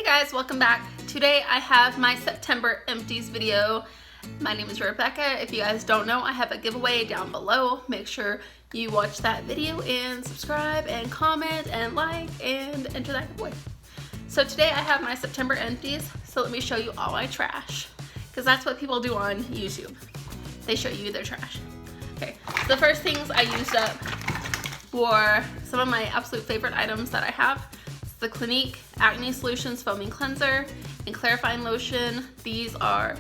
guys, welcome back. Today I have my September empties video. My name is Rebecca. If you guys don't know, I have a giveaway down below. Make sure you watch that video and subscribe and comment and like and enter that giveaway. So today I have my September empties, so let me show you all my trash, because that's what people do on YouTube. They show you their trash. Okay, so the first things I used up were some of my absolute favorite items that I have. The Clinique Acne Solutions Foaming Cleanser and Clarifying Lotion. These are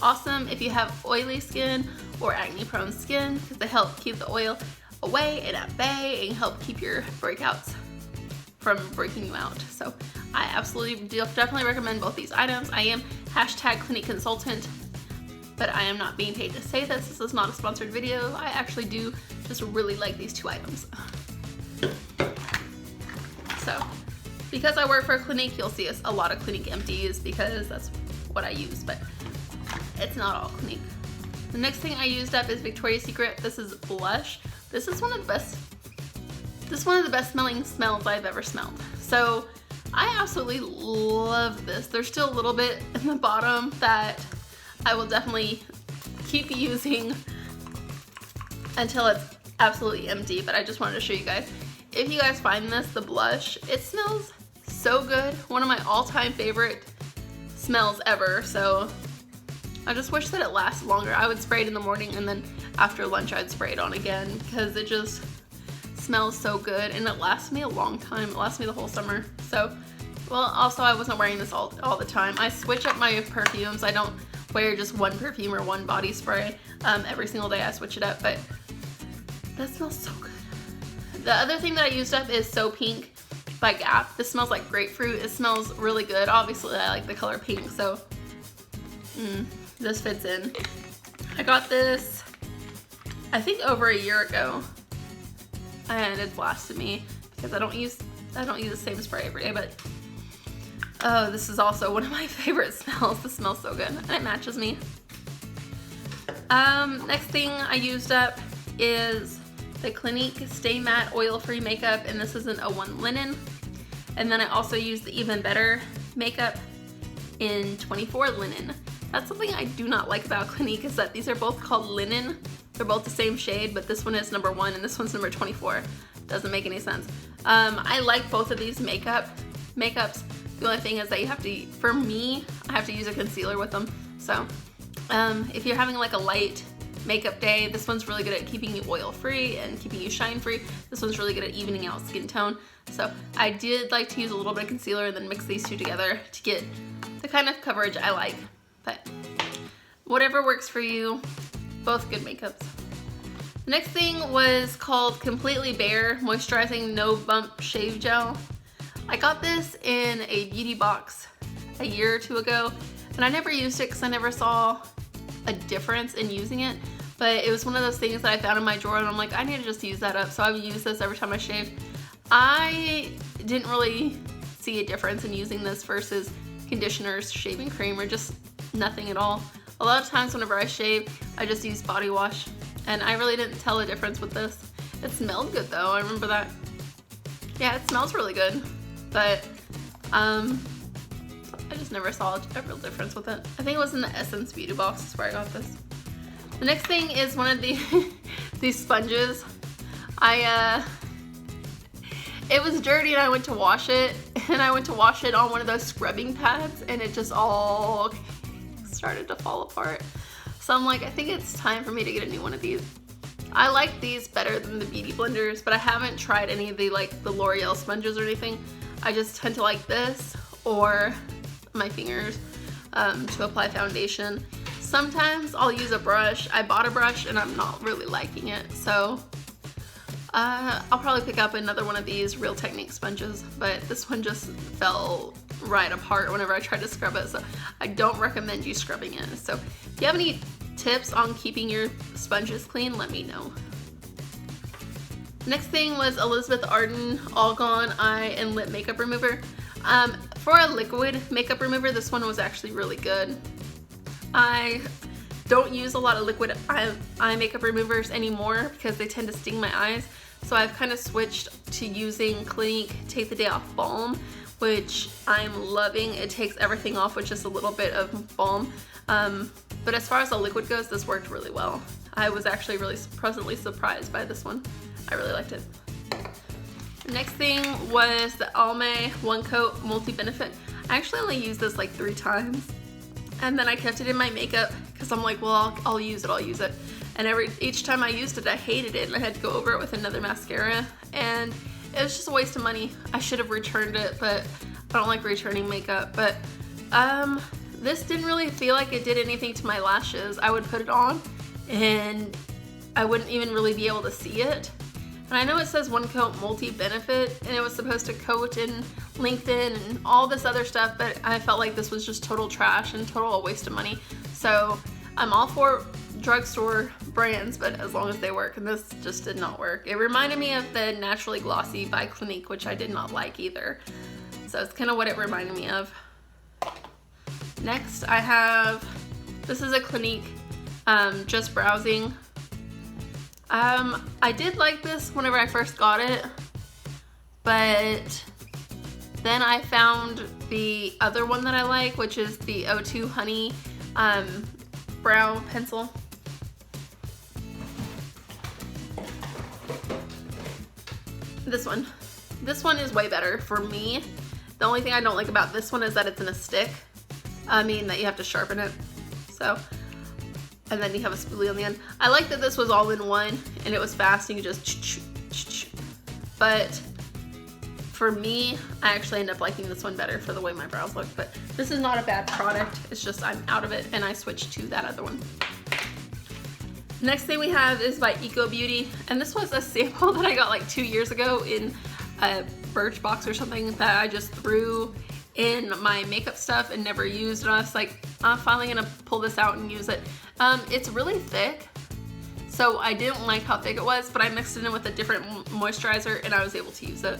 awesome if you have oily skin or acne prone skin, because they help keep the oil away and at bay and help keep your breakouts from breaking you out. So I absolutely definitely recommend both these items. I am #Clinique Consultant, but I am not being paid to say this. This is not a sponsored video. I actually do just really like these two items. So because I work for a Clinique, you'll see a lot of Clinique empties because that's what I use, but it's not all Clinique. The next thing I used up is Victoria's Secret. This is blush. This is one of the best smelling smells I've ever smelled. So I absolutely love this. There's still a little bit in the bottom that I will definitely keep using until it's absolutely empty, but I just wanted to show you guys. If you guys find this, the blush, it smells so good. One of my all-time favorite smells ever. So I just wish that it lasts longer. I would spray it in the morning and then after lunch I'd spray it on again because it just smells so good and it lasts me a long time. It lasts me the whole summer. So, well, also I wasn't wearing this all the time. I switch up my perfumes. I don't wear just one perfume or one body spray every single day. I switch it up, but that smells so good. The other thing that I used up is So Pink by Gap. This smells like grapefruit. It smells really good. Obviously, I like the color pink, so this fits in. I got this, I think, over a year ago, and it's lasted me because I don't use the same spray every day. But oh, this is also one of my favorite smells. This smells so good, and it matches me. Next thing I used up is the Clinique Stay Matte Oil-Free Makeup, and this is an 01 Linen. And then I also used the Even Better Makeup in 24 Linen. That's something I do not like about Clinique, is that these are both called Linen. They're both the same shade, but this one is number 1 and this one's number 24. Doesn't make any sense. I like both of these makeups. The only thing is that you have to, for me, I have to use a concealer with them. So if you're having like a light makeup day, this one's really good at keeping you oil free and keeping you shine free. This one's really good at evening out skin tone. So I did like to use a little bit of concealer and then mix these two together to get the kind of coverage I like. But whatever works for you, both good makeups. The next thing was called Completely Bare Moisturizing No Bump Shave Gel. I got this in a beauty box a year or two ago, and I never used it because I never saw a difference in using it, but it was one of those things that I found in my drawer and I'm like, I need to just use that up. So I would use this every time I shave. I didn't really see a difference in using this versus conditioners, shaving cream, or just nothing at all. A lot of times whenever I shave, I just use body wash, and I really didn't tell a difference with this. It smelled good though, I remember that. Yeah, it smells really good, but I just never saw a real difference with it. I think it was in the Essence Beauty box is where I got this. The next thing is one of these sponges. It was dirty and I went to wash it, and I went to wash it on one of those scrubbing pads, and it just all started to fall apart. So I'm like, I think it's time for me to get a new one of these. I like these better than the beauty blenders, but I haven't tried any of the L'Oreal sponges or anything. I just tend to like this or my fingers to apply foundation. Sometimes I'll use a brush. I bought a brush and I'm not really liking it, so I'll probably pick up another one of these Real Technique sponges, but this one just fell right apart whenever I tried to scrub it, so I don't recommend you scrubbing it. So if you have any tips on keeping your sponges clean, let me know. Next thing was Elizabeth Arden All Gone Eye and Lip Makeup Remover. For a liquid makeup remover, this one was actually really good. I don't use a lot of liquid eye makeup removers anymore because they tend to sting my eyes. So I've kind of switched to using Clinique Take the Day Off Balm, which I'm loving. It takes everything off with just a little bit of balm. But as far as the liquid goes, this worked really well. I was actually really pleasantly surprised by this one. I really liked it. The next thing was the Almay One Coat Multi-Benefit. I actually only used this like 3 times. And then I kept it in my makeup because I'm like, well, I'll use it. And each time I used it, I hated it and I had to go over it with another mascara. And it was just a waste of money. I should have returned it, but I don't like returning makeup. But this didn't really feel like it did anything to my lashes. I would put it on and I wouldn't even really be able to see it. And I know it says One Coat Multi-Benefit and it was supposed to coat and lengthen and all this other stuff, but I felt like this was just total trash and total waste of money. So I'm all for drugstore brands, but as long as they work, and this just did not work. It reminded me of the Naturally Glossy by Clinique, which I did not like either. So it's kind of what it reminded me of. Next I have, this is a Clinique Just Browsing. I did like this whenever I first got it, but then I found the other one that I like, which is the O2 Honey Brow Pencil. This one is way better for me. The only thing I don't like about this one is that it's in a stick. I mean that you have to sharpen it. So, and then you have a spoolie on the end. I like that this was all in one and it was fast and you just but for me, I actually end up liking this one better for the way my brows look. But this is not a bad product. It's just I'm out of it and I switched to that other one. Next thing we have is by Eco Beauty, and this was a sample that I got like 2 years ago in a Birchbox or something that I just threw in my makeup stuff and never used, and I was like, I'm finally gonna pull this out and use it. It's really thick, so I didn't like how thick it was, but I mixed it in with a different moisturizer and I was able to use it.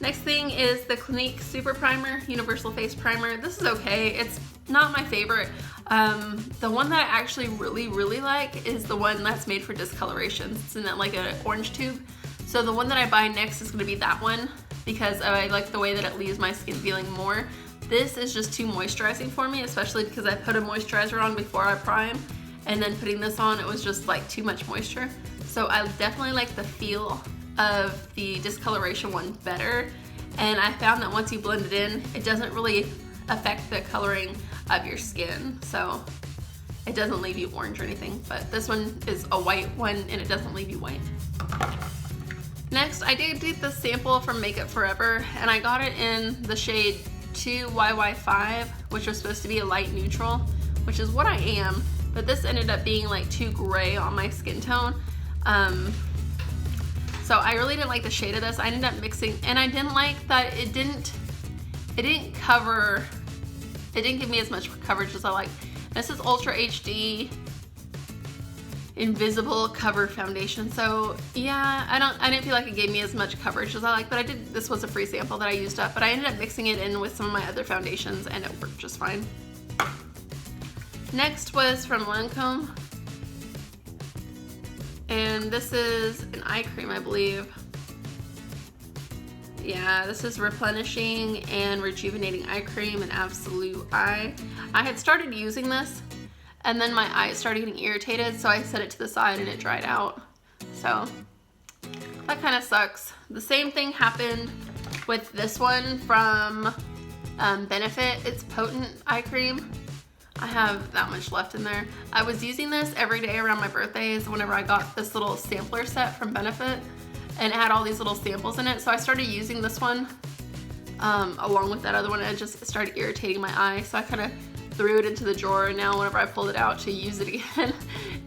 Next thing is the Clinique Super Primer, Universal Face Primer. This is okay. It's not my favorite. The one that I actually really like is the one that's made for discoloration. It's in that like an orange tube. So the one that I buy next is gonna be that one because I like the way that it leaves my skin feeling more. This is just too moisturizing for me, especially because I put a moisturizer on before I prime, and then putting this on, it was just like too much moisture. So I definitely like the feel of the discoloration one better, and I found that once you blend it in, it doesn't really affect the coloring of your skin, so it doesn't leave you orange or anything. But this one is a white one and it doesn't leave you white. Next, I did get the sample from Makeup Forever, and I got it in the shade 2YY5, which was supposed to be a light neutral, which is what I am, but this ended up being like too gray on my skin tone. So I really didn't like the shade of this. I ended up mixing, and I didn't like that it didn't give me as much coverage as I like. This is Ultra HD Invisible Cover Foundation. So yeah, I didn't feel like it gave me as much coverage as I like, but this was a free sample that I used up, but I ended up mixing it in with some of my other foundations and it worked just fine. Next was from Lancome, and this is an eye cream, I believe. Yeah, this is Replenishing and Rejuvenating Eye Cream in Absolute Eye. I had started using this and then my eyes started getting irritated, so I set it to the side and it dried out. So that kind of sucks. The same thing happened with this one from Benefit. It's Potent Eye Cream. I have that much left in there. I was using this every day around my birthdays whenever I got this little sampler set from Benefit, and it had all these little samples in it. So I started using this one along with that other one, and it just started irritating my eye. So I kind of threw it into the drawer, and now whenever I pulled it out to use it again,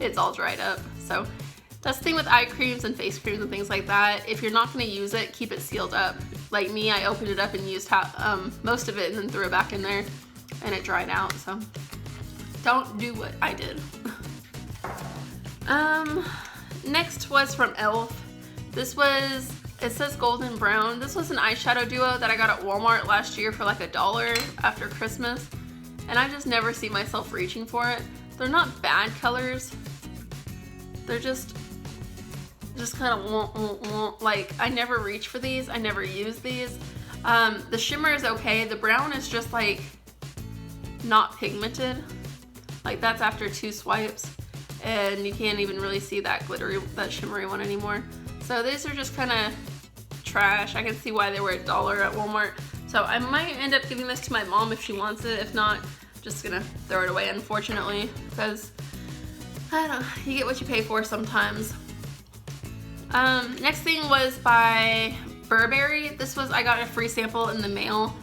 it's all dried up. So that's the thing with eye creams and face creams and things like that. If you're not gonna use it, keep it sealed up. Like me, I opened it up and used most of it and then threw it back in there and it dried out. So don't do what I did. Next was from e.l.f. This was, it says Golden Brown. This was an eyeshadow duo that I got at Walmart last year for like $1 after Christmas, and I just never see myself reaching for it. They're not bad colors. They're just just kind of like, I never reach for these. I never use these. The shimmer is okay. The brown is just like not pigmented. Like that's after 2 swipes, and you can't even really see that glittery, that shimmery one anymore. So these are just kind of trash. I can see why they were $1 at Walmart. So I might end up giving this to my mom if she wants it. If not, just gonna throw it away, unfortunately, because I don't know, you get what you pay for sometimes. Next thing was by Burberry. This was, I got a free sample in the mail,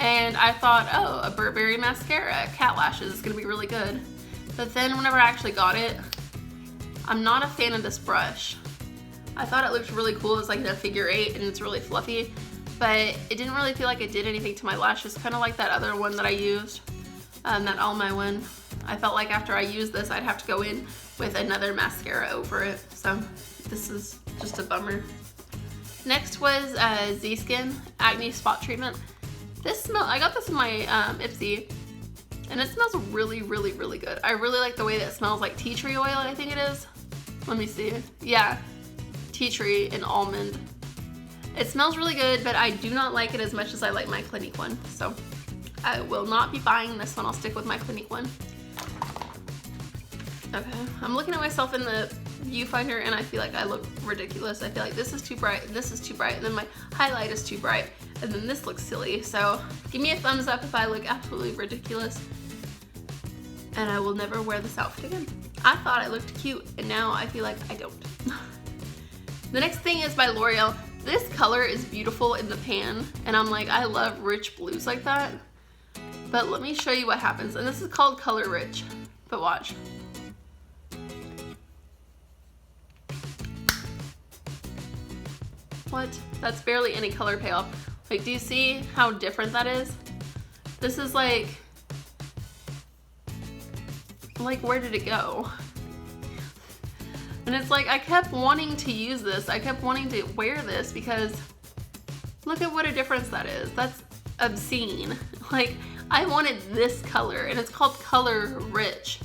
and I thought, oh, a Burberry mascara, cat lashes, is gonna be really good. But then whenever I actually got it, I'm not a fan of this brush. I thought it looked really cool. It's like a figure 8 and it's really fluffy, but it didn't really feel like it did anything to my lashes, kind of like that other one that I used, that All My one. I felt like after I used this, I'd have to go in with another mascara over it, so this is just a bummer. Next was Z-Skin Acne Spot Treatment. This smell, I got this in my Ipsy, and it smells really, really, really good. I really like the way that it smells, like tea tree oil, I think it is. Let me see. Yeah, tea tree and almond. It smells really good, but I do not like it as much as I like my Clinique one. So I will not be buying this one. I'll stick with my Clinique one. Okay, I'm looking at myself in the viewfinder and I feel like I look ridiculous. I feel like this is too bright, this is too bright, and then my highlight is too bright, and then this looks silly. So give me a thumbs up if I look absolutely ridiculous, and I will never wear this outfit again. I thought I looked cute, and now I feel like I don't. The next thing is by L'Oreal. This color is beautiful in the pan, and I'm like, I love rich blues like that. But let me show you what happens, and this is called Color Rich, but watch. What? That's barely any color payoff. Like, do you see how different that is? This is like where did it go? And it's like, I kept wanting to use this. I kept wanting to wear this because look at what a difference that is. That's obscene. Like, I wanted this color, and it's called Color Rich.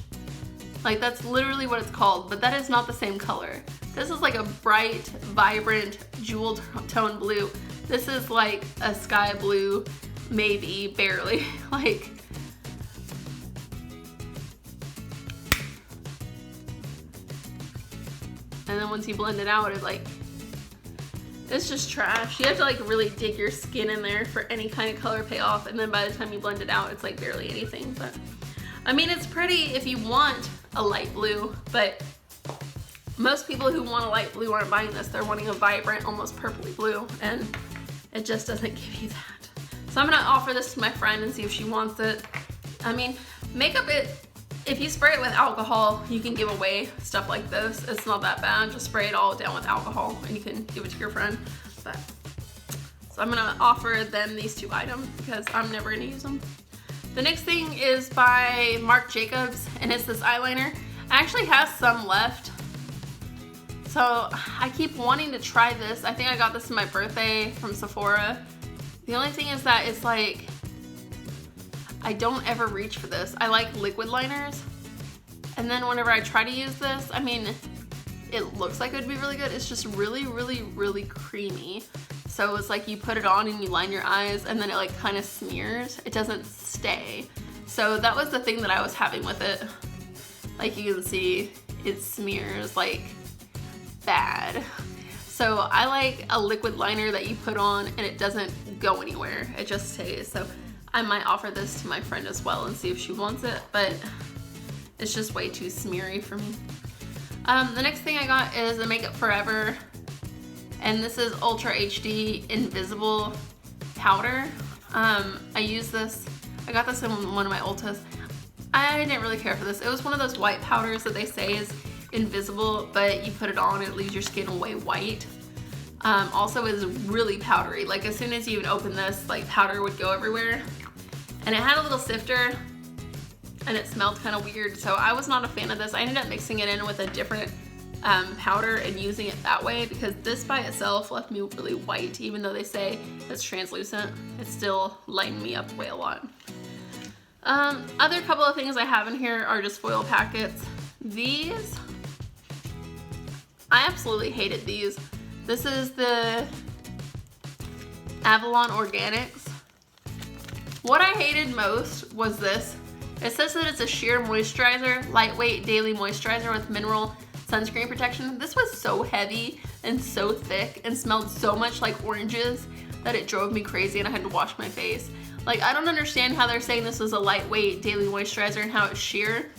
Like, that's literally what it's called, but that is not the same color. This is like a bright, vibrant, jewel tone blue. This is like a sky blue, maybe, barely. Like, and then once you blend it out, it's like, it's just trash. You have to like really dig your skin in there for any kind of color payoff, and then by the time you blend it out, it's like barely anything. But I mean, it's pretty if you want a light blue, but most people who want a light blue aren't buying this. They're wanting a vibrant, almost purpley blue, and it just doesn't give you that. So I'm gonna offer this to my friend and see if she wants it. I mean, makeup, if you spray it with alcohol, you can give away stuff like this. It's not that bad. Just spray it all down with alcohol and you can give it to your friend. But so I'm gonna offer them these 2 items because I'm never gonna use them. The next thing is by Marc Jacobs, and it's this eyeliner. I actually have some left, so I keep wanting to try this. I think I got this in my birthday from Sephora. The only thing is that it's like, I don't ever reach for this. I like liquid liners, and then whenever I try to use this, I mean, it looks like it would be really good. It's just really, really, really creamy. So it's like you put it on and you line your eyes, and then it like kind of smears. It doesn't stay. So that was the thing that I was having with it. Like you can see, it smears like bad. So I like a liquid liner that you put on and it doesn't go anywhere. It just stays. So I might offer this to my friend as well and see if she wants it, but it's just way too smeary for me. The next thing I got is the Makeup Forever, and this is Ultra HD Invisible Powder. I use this, I got this in one of my Ultas. I didn't really care for this. It was one of those white powders that they say is invisible, but you put it on and it leaves your skin way white. Also is really powdery. Like as soon as you even open this, like powder would go everywhere. And it had a little sifter and it smelled kind of weird, so I was not a fan of this. I ended up mixing it in with a different powder and using it that way, because this by itself left me really white. Even though they say it's translucent, it still lightened me up way a lot. Other couple of things I have in here are just foil packets. These I absolutely hated these. This is the Avalon Organics. What I hated most was this. It says that it's a sheer moisturizer, lightweight daily moisturizer with mineral sunscreen protection. This was so heavy and so thick and smelled so much like oranges that it drove me crazy and I had to wash my face. Like, I don't understand how they're saying this is a lightweight daily moisturizer and how it's sheer.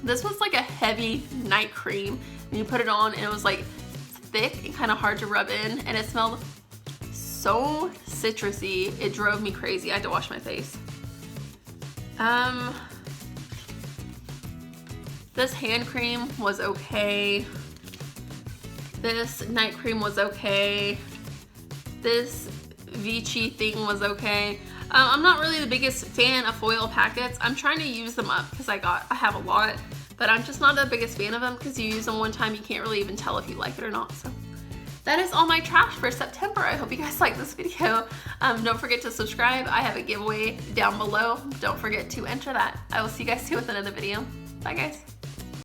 This was like a heavy night cream and you put it on and it was like thick and kind of hard to rub in, and it smelled so citrusy. It drove me crazy. I had to wash my face. This hand cream was okay. This night cream was okay. This Vichy thing was okay. I'm not really the biggest fan of foil packets. I'm trying to use them up because I have a lot, but I'm just not the biggest fan of them because you use them one time, you can't really even tell if you like it or not. So that is all my trash for September. I hope you guys like this video. Don't forget to subscribe. I have a giveaway down below. Don't forget to enter that. I will see you guys soon with another video. Bye guys.